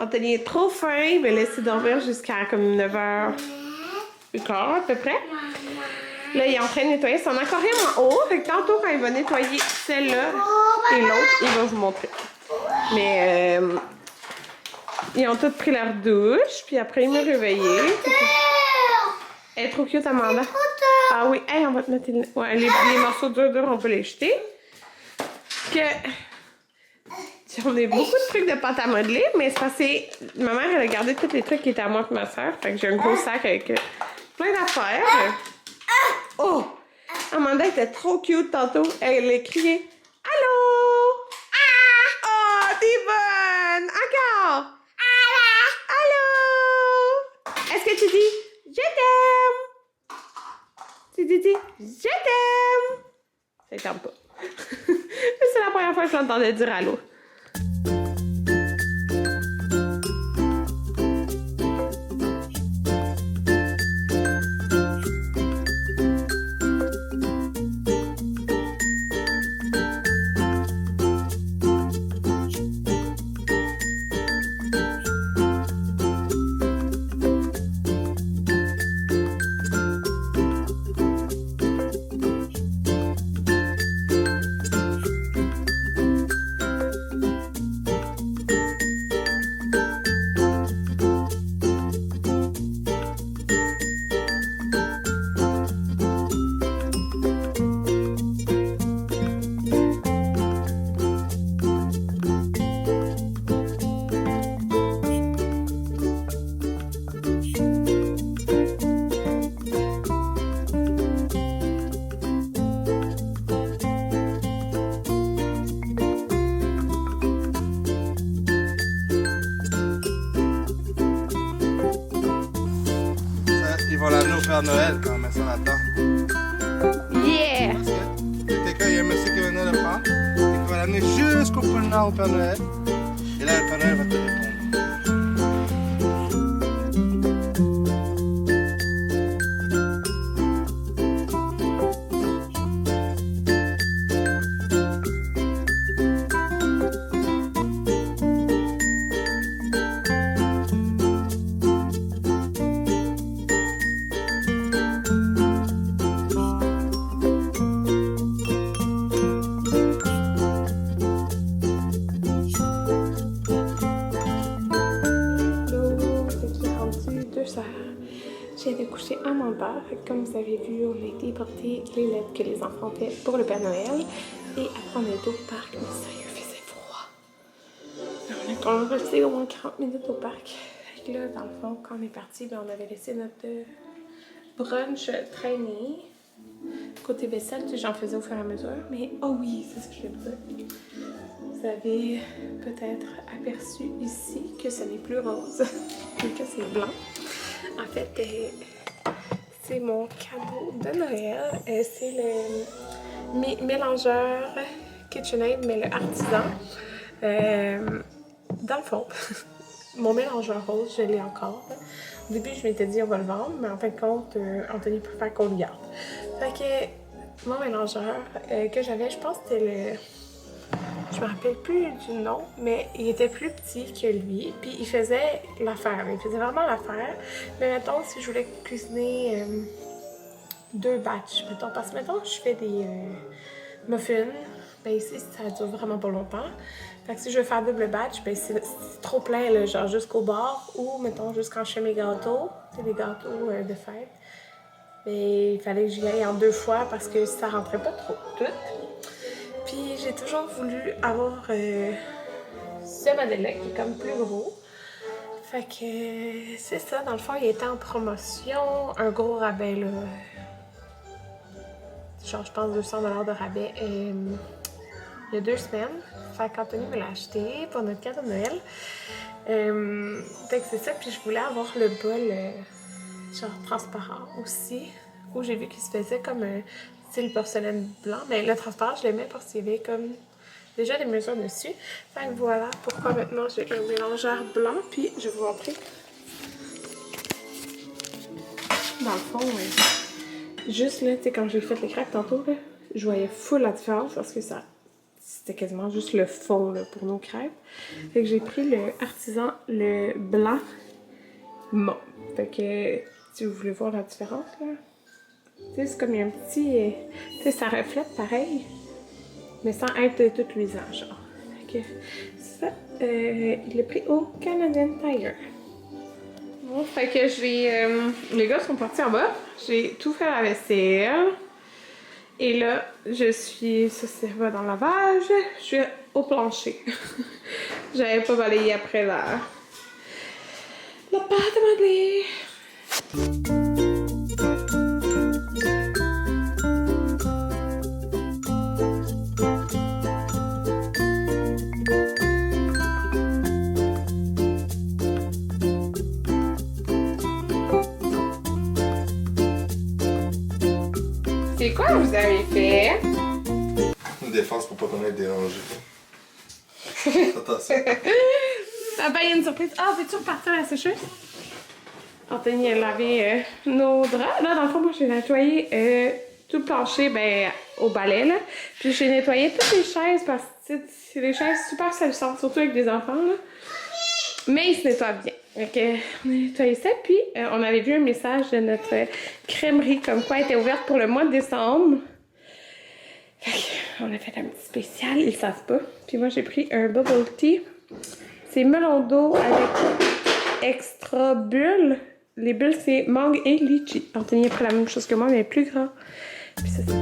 Anthony est trop fin, il m'a laissé dormir jusqu'à comme 9h15 à peu près. Là, il est en train de nettoyer son aquarium en haut. Fait que tantôt, quand il va nettoyer celle-là et l'autre, il va vous montrer. Mais ils ont tous pris leur douche, puis après, il m'a réveillée. Elle est trop cute, Amanda. Ah oui, hey, on va te mettre ouais, les morceaux durs, on peut les jeter. Que... On a beaucoup de trucs de pâte à modeler, mais c'est parce que ma mère, elle a gardé tous les trucs qui étaient à moi et ma soeur. Fait que j'ai un gros sac avec plein d'affaires. Oh! Amanda était trop cute tantôt. Elle a crié « Allô? » Oh, t'es bonne! Encore! Allô? Est-ce que tu dis « Je t'aime » ? Tu dis « Je t'aime » ? Ça ne tente pas. C'est la première fois que je l'entendais dire « Allô ». Ils vont l'amener au Père Noël quand on met ça là-dedans. Yeah! Quelqu'un, il y a un monsieur qui venait le prendre, et qui va l'amener jusqu'au pôle Nord au Père Noël. Et là, le Père Noël va te répondre. J'ai été coucher Amanda. Comme vous avez vu, on a été porter les lettres que les enfants fait pour le Père Noël. Et après, on est au parc. Mais sérieux, il faisait froid. On est quand même resté au moins 40 minutes au parc. Fait que là, dans le fond, quand on est parti, ben, on avait laissé notre brunch traîner. Côté vaisselle, j'en faisais au fur et à mesure. Mais oh oui, c'est ce que je voulais dire. Vous avez peut-être aperçu ici que ce n'est plus rose, et que c'est blanc. En fait, c'est mon cadeau de Noël. C'est le mélangeur KitchenAid, mais le artisan. Dans le fond, mon mélangeur rose, je l'ai encore. Au début, je m'étais dit on va le vendre, mais en fin de compte, Anthony préfère qu'on le garde. Fait que mon mélangeur que j'avais, je pense que c'était le... Je me rappelle plus du nom, mais il était plus petit que lui, puis il faisait l'affaire. Il faisait vraiment l'affaire. Mais mettons, si je voulais cuisiner 2 batchs, mettons, parce que mettons, je fais des muffins, ben ici, ça dure vraiment pas longtemps. Fait que si je veux faire double batch, ben c'est trop plein, là, genre jusqu'au bord, ou mettons, juste quand je fais mes gâteaux, c'est des gâteaux de fête. Mais il fallait que j'y aille en 2 fois parce que ça rentrait pas trop tout. Puis j'ai toujours voulu avoir ce modèle-là qui est comme plus gros. Fait que c'est ça, dans le fond, il était en promotion, un gros rabais là. Genre je pense 200 $ de rabais il y a 2 semaines. Fait qu'Anthony me l'a acheté pour notre cadeau de Noël. Fait que c'est ça, puis je voulais avoir le bol genre transparent aussi, où j'ai vu qu'il se faisait comme un style porcelaine blanc, mais le transparent je l'aimais parce qu'il y avait comme déjà des mesures dessus. Fait que voilà pourquoi maintenant j'ai un mélangeur blanc, puis je vais vous montrer. Dans le fond, juste là, tu sais, quand j'ai fait les cracks tantôt, là, je voyais full la différence parce que ça c'était quasiment juste le fond là, pour nos crêpes. Fait que j'ai pris le artisan, le blanc mauve. Fait que si vous voulez voir la différence là, tu sais, c'est comme un petit, tu sais, ça reflète pareil, mais sans être tout luisant genre. Fait que ça, il l'a pris au Canadian Tire. Bon, fait que j'ai, les gars sont partis en bas, j'ai tout fait à la vaisselle. Et là, ça va dans le lavage, je suis au plancher. J'avais pas balayé après la pâte à modeler. C'est quoi vous avez fait? Une défense pour pas qu'on ait dérangé. Attention. Ah ben, il y a une surprise. Ah, veux-tu repartir à la sécheuse? Anthony a lavé nos draps. Là, dans le fond, moi, j'ai nettoyé tout le plancher au balai, là. Puis j'ai nettoyé toutes les chaises parce que c'est des chaises super salissantes, surtout avec des enfants, là. Mais ils se nettoient bien. Donc, on a nettoyé ça. Puis, on avait vu un message de notre crèmerie comme quoi elle était ouverte pour le mois de décembre. Fait qu'on a fait un petit spécial, ils savent pas. Puis moi, j'ai pris un bubble tea. C'est melon d'eau avec extra bulles. Les bulles, c'est mangue et litchi. Anthony a pris la même chose que moi, mais plus grand. Puis ça, c'est...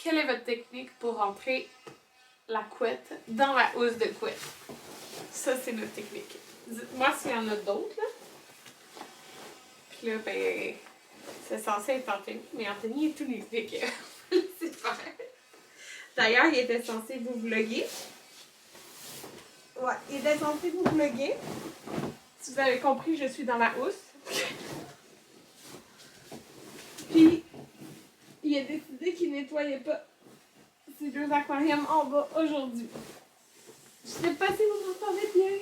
Quelle est votre technique pour rentrer la couette dans la housse de couette? Ça, c'est notre technique. Dites-moi s'il y en a d'autres, là. Puis là, ben, c'est censé être Anthony, mais Anthony est tout nu, fait que c'est faire. D'ailleurs, il était censé vous vlogger. Ouais, il était censé vous vlogger. Si vous avez compris, je suis dans la housse. Puis, il a décidé qu'il nettoyait pas ces deux aquariums en bas aujourd'hui. Je sais pas si vous m'entendez bien.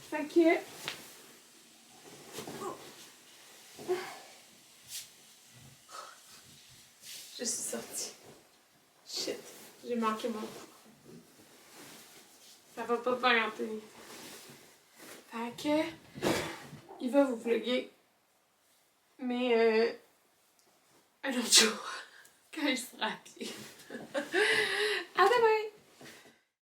Fait que... Je suis sortie. Shit, j'ai manqué mon coup. Ça va pas faire, Anthony. Fait que, il va vous vlogger. Mais, un autre jour, quand il sera appelé. À demain!